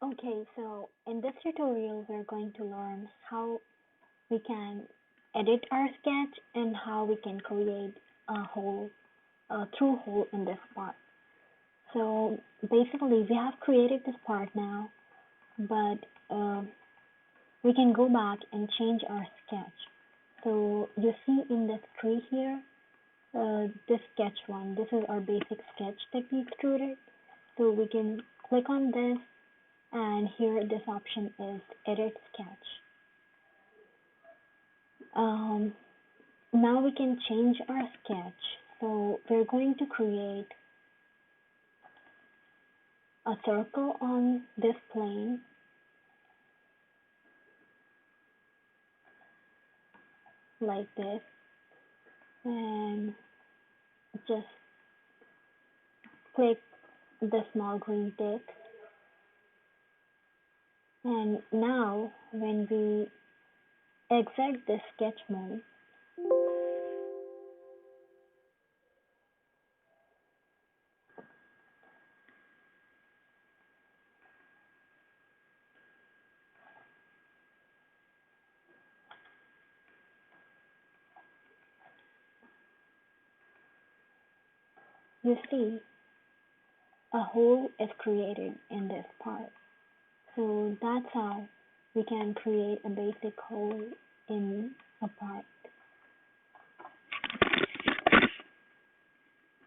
Okay, so in this tutorial, we're going to learn how we can edit our sketch and how we can create a hole, a through hole in this part. So basically, we have created this part now, but we can go back and change our sketch. So you see in this tree here, this sketch one, this is our basic sketch that we extruded. So we can click on this, and here this option is edit sketch. Um, Now we can change our sketch. So we're going to create a circle on this plane like this, and just click the small green tick. And now when we exit the sketch mode, you see a hole is created in this part. So that's how we can create a basic hole in a part.